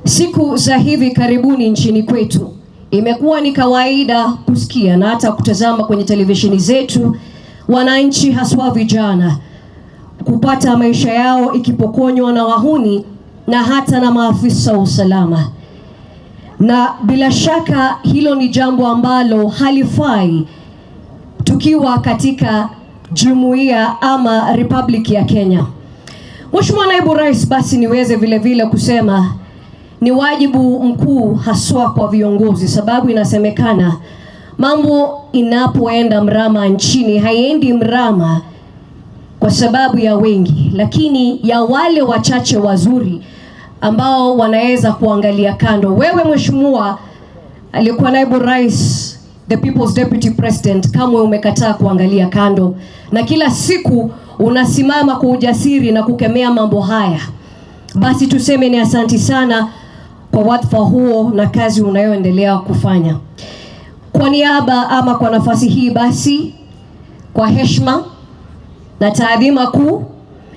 Siku za hivi karibuni nchini kwetu imekuwa ni kawaida kusikia na hata kutazama kwenye televisheni zetu wananchi haswa vijana kupata maisha yao ikipokonywa na wahuni na hata na maafisa wa usalama. Na bila shaka hilo ni jambo ambalo halifai tukiwa katika jumuiya ama Republic ya Kenya. Mheshimiwa Naibu Rais, basi niweze vile kusema ni wajibu mkuu haswa kwa viongozi, sababu inasemekana mambo inapoenda mrama nchini haiendi mrama kwa sababu ya wengi, lakini ya wale wachache wazuri ambao wanaweza kuangalia kando. Wewe Mheshimiwa alikuwa Naibu Rais, the People's Deputy President, kama umekataa kuangalia kando na kila siku unasimama kwa ujasiri na kukemea mambo haya, basi tuseme ni asanti sana kwa wadhifa huo na kazi unayoendelea kufanya. Kwa niaba ama kwa nafasi hii, basi kwa heshima na taadhima kuu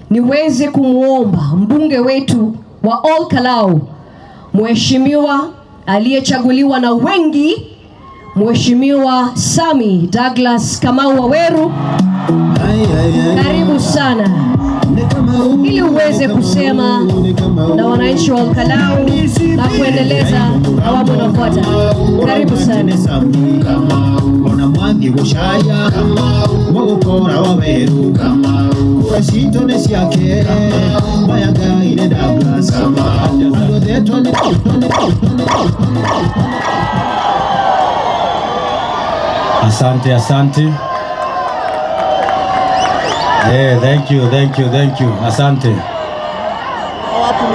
niweze kumuomba mbunge wetu wa Ol Kalou, Mheshimiwa aliyechaguliwa na wengi, Mheshimiwa Sami Douglas Kamau Waweru, karibu sana ili uweze kusema na wananchi wa Ol Kalou na kuendeleza awamu inayofuata. Karibu sana. Asante. Thank you. Asante.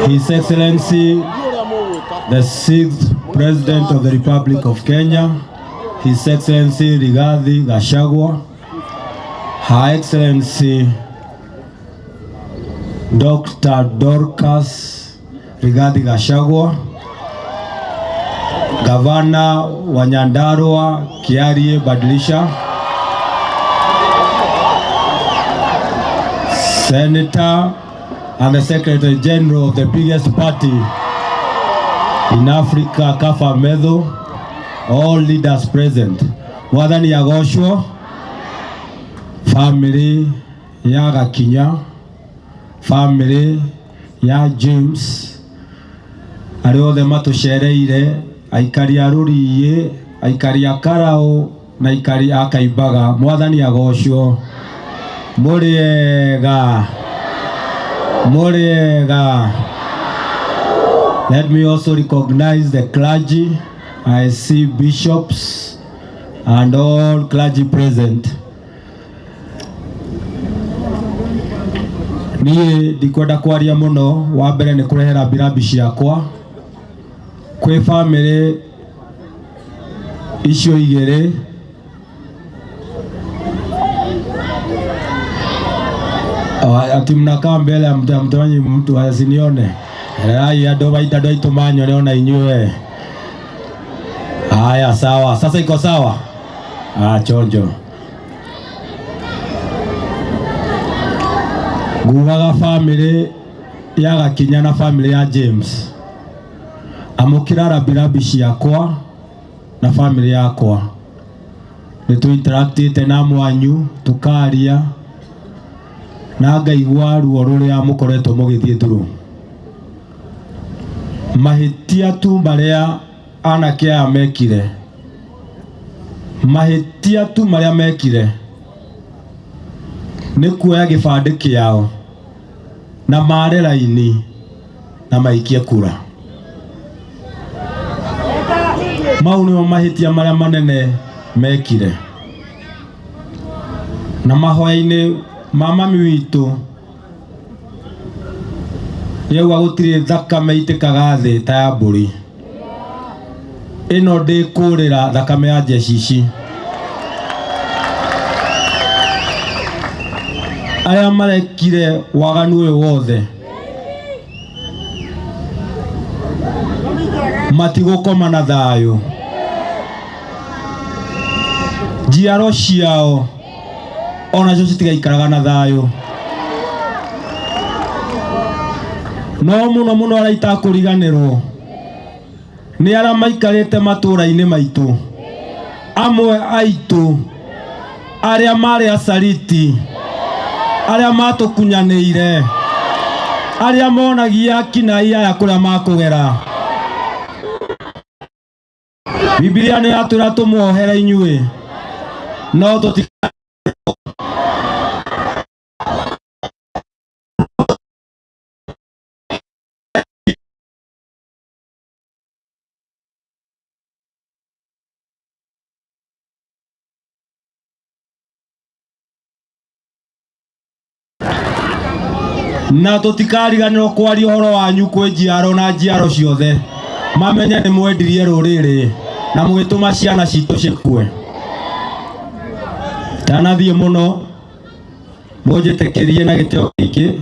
His Excellency, the 6th President of the Republic of Kenya, His Excellency Rigathi Gachagua, Her Excellency Dr. Dorcas Rigathi Gachagua, Governor wa Nyandarua Kiarie Badilisha, Senator and the Secretary General of the biggest party in Africa, Kafa Medho, all leaders present. Mwathani Agoshwo, family ya Gakinya, family ya James, ariothe matushereire, aikari a Ruriĩ, aikari a Karau na aikari a Kaimbaga. Mwathani Agoshwo. Muriega. Let me also recognize the clergy. I see bishops and all clergy present. Niĩ ndikwenda kwaria muno, wa mbere ni kurehera birabi ciakwa kwi family icio igĩrĩ ati mnakaa mbele ya mtawanyi mtu asinione. Rai adoba itadoi manyo neona inywe. Haya, sawa. Sasa iko sawa? Chonjo. Ngugaga family ya Gakinya na family ya James, amukirara birabi ciakwa na family yakwa. Nitu interactite na mwanyu tukaria na ngaigua ruo ruria mukoretwo mugithie thuru. Mahitia tu maria anake aya mekire, mahitia tu maria mekire ni kuoya gibande kiao na mare laini na maikie kura. Mau nĩmo mahitia maria manene mekire, na mahoya-inĩ mami witũ yauga gũtirĩ thakame itĩkaga thĩ ta ya mbũri. Ĩno ndĩkũrĩra thakame ya jeshi ici. Arĩa marekire waganu ũyũ wothe matigũkoma na thayũ. Njiaro ciao onacio citigaikaraga na thayũ. No muno araita kuriganirwo ni ara maikarite matura-ini maitu amwe aitu aria mari acariti aria matukunyanĩire aria monagia kinai aya kuria makugera. Biblia nĩ yatwĩra tũmuohere inyuĩ no tũti na tutikariganĩrwo kwaria ũhoro wanyu kwĩ njiaro na njiaro ciothe mamenye nĩ mwendirie rũrĩrĩ na mũgĩtũma ciana citũ cikue. Tanathiĩ mũno mũnjĩtĩkĩrie na gĩtĩo gĩkĩ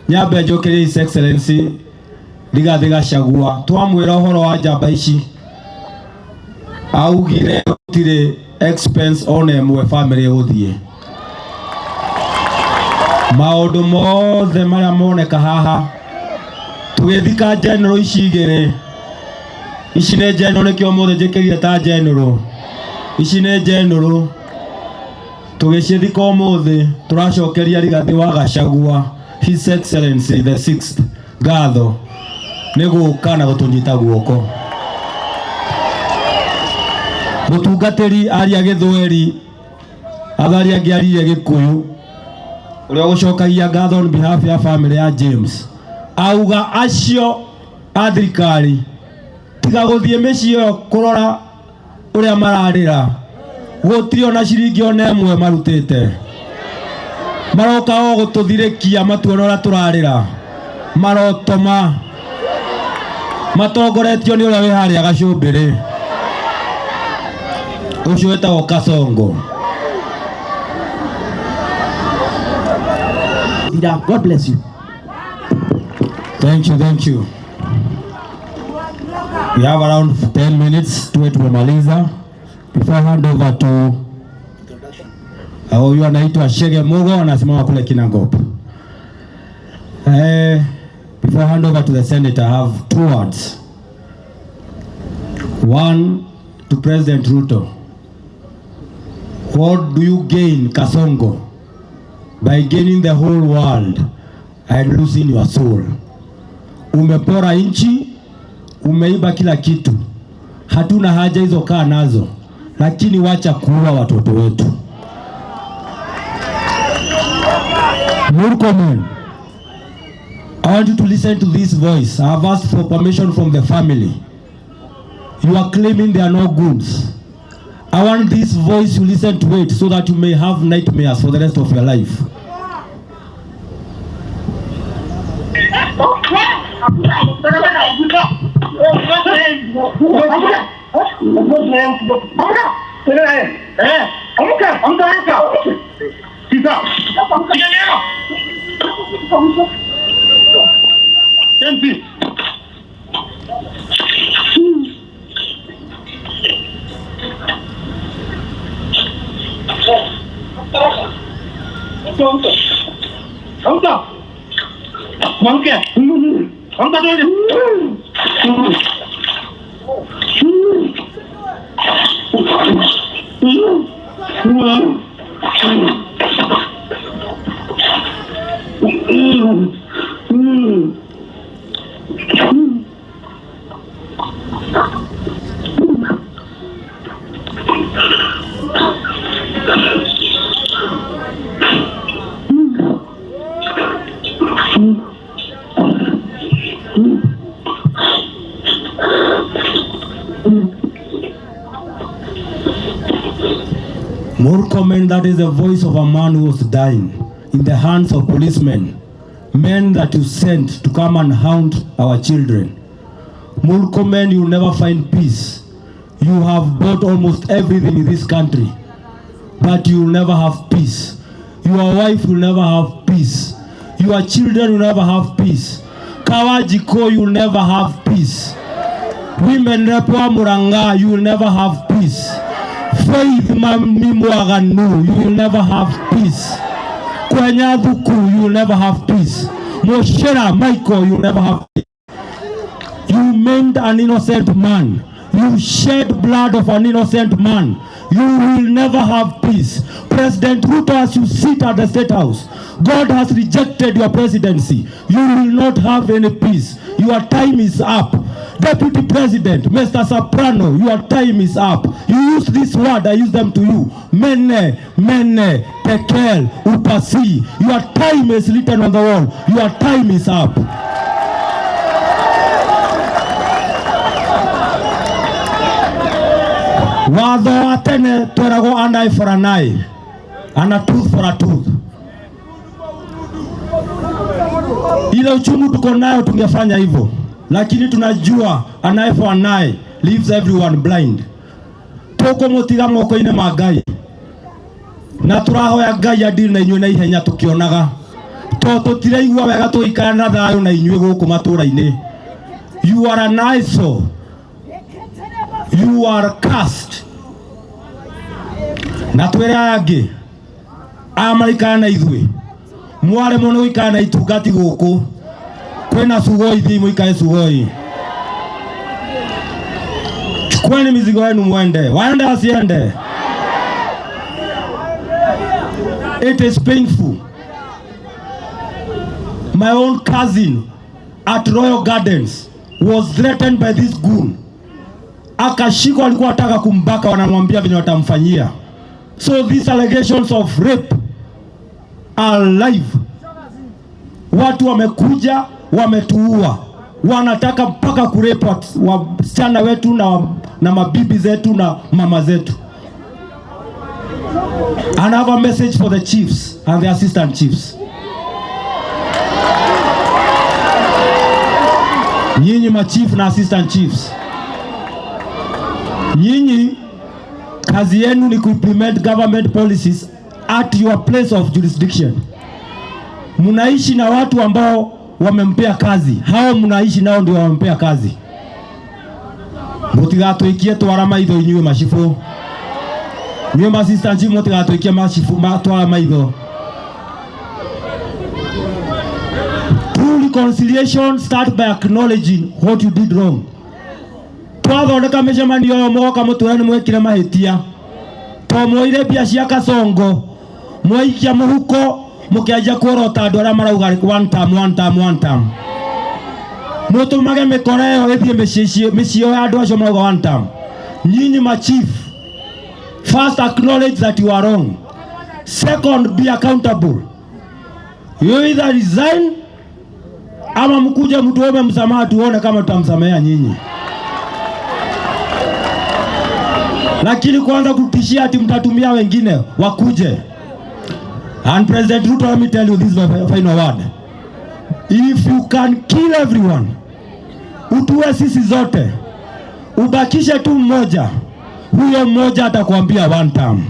nyambe njokerie His Excellency Rigathĩ Gachagua. Twamwĩra ũhoro wa njamba ici augire gũtirĩ expense ona ĩmwe famĩlĩ gũthiĩ. Maũndũ mothe marĩa moneka haha tũgĩthika general ici igĩrĩ. Ici nĩ general nĩkĩo mũthĩ njĩkĩrire ta general. Ici nĩ general tũgĩcithika ũmũthĩ tũracokeria Rigathĩ wa Gachagua His Excellency the 6th ngatho nĩ gũka na gũtũnyita guoko. Mũtungatĩri aria Gĩthweri athari angĩ arire Gĩkũyũ ũrĩa gũcokagia ngatho on behalf ya family ya James auga acio a thirikari tiga gũthiĩ mĩciĩ ĩyo kũrora ũrĩa mararĩra gũtirĩ ona ciringi ona ĩmwe marutĩte. Maroka o gũtũthirĩkia matuona ũrĩa tũrarĩra marotoma matongoretio nĩ ũrĩa wĩ harĩa Gacumbĩrĩ ũcio wĩtagwo Kasongo. God bless you. Thank you. We have around 10 minutes tuwe tumemaliza. Before hand over to huyu anaitwa Shege Mugo anasimama kule Kinangop. Before hand over to the Senate, I have 2 words. One to President Ruto. What do you gain, Kasongo, by gaining the whole world and losing your soul? Umepora nchi, umeiba kila kitu. Hatuna haja hizo, kaa nazo, lakini wacha kuua watoto wetu. Murkomen, I want you to listen to this voice. I have asked for permission from the family. You are claiming they are no goods. I want this voice, you listen to it so that you may have nightmares for the rest of your life. Murkomen, that is the voice of a man who was dying in the hands of policemen, men that you sent to come and hound our children. Murkomen, you will never find peace. You have bought almost everything in this country, but you will never have peace. Your wife will never have peace. Your children will never have peace. Kawajiko, you will never have peace. Women Repwa Muranga, you will never have peace. Faith Mimwaganu, you will never have peace. Kwanyaduku, you will never have peace. Moshera Michael, you will never have peace. You maimed an innocent man. You shed blood of an innocent man. You will never have peace. President Ruto, as you sit at the State House, God has rejected your presidency. You will not have any peace. Your time is up. Deputy President, Mr. Soprano, your time is up. You use this word, I use them to you. Mene, tekel, upasi. Your time is written on the wall. Your time is up. Watho wa tene twerago an eye for an eye and a tooth for a tooth. Ile uchungu tuko nayo tungefanya hivyo, lakini tunajua an eye for an eye leaves everyone blind. Toko mutira moko-ine ma Ngai na turahoya Ngai adiri na inyuĩ na ihenya tukionaga to tutiraigua wega tuikara na thayo na inyuĩ gũkũ matũra-inĩ. You are an eyesore. You are cursed. Na twere angi amarikana na ithuĩ mware mũno gũikara na itungati gũkũ kwĩna sugoi thiĩ mũikae sugoi. Chukueni mizigo yenu mwende, waende asiende. It is painful. My own cousin at Royal Gardens was threatened by this goon. Akashikwa, alikuwa ataka kumbaka, wanamwambia vile watamfanyia. So these allegations of rape are live. Watu wamekuja wametuua, wanataka mpaka kurepe wasichana wetu na mabibi zetu na mama zetu. And I have a message for the chiefs and the assistant chiefs. Nyinyi machief na assistant chiefs, nyinyi kazi yenu ni implement government policies at your place of jurisdiction. Munaishi na watu ambao wamempea kazi. Hao munaishi nao ndio wamempea kazi. Mutigatuikie twara maitho inyuĩ macifu. Nyuĩ assistant chief mutigatuikie macifu twara maitho. True reconciliation starts by acknowledging what you did wrong. Twathondeka mĩcemanio yo moka mũtwĩre nĩ mwĩkire mahĩtia. To mwoire mbia cia Kasongo, mwaikia mũhuko mũkĩanjia kuorota andũ arĩa marauga one term. Mũtũmage mĩkora ĩyo ĩthiĩ mĩciĩ ya andũ acio marauga one term. Nyinyi ma chief, first acknowledge that you are wrong. Second, be accountable. You either resign ama mkuje mtuombe msamaha tuone kama tutamsamea nyinyi. Lakini kwanza kutishia ati mtatumia wengine wakuje. And President Ruto, let me tell you this final word. If you can kill everyone, utuwe sisi zote, ubakishe tu mmoja, huyo mmoja atakwambia one term.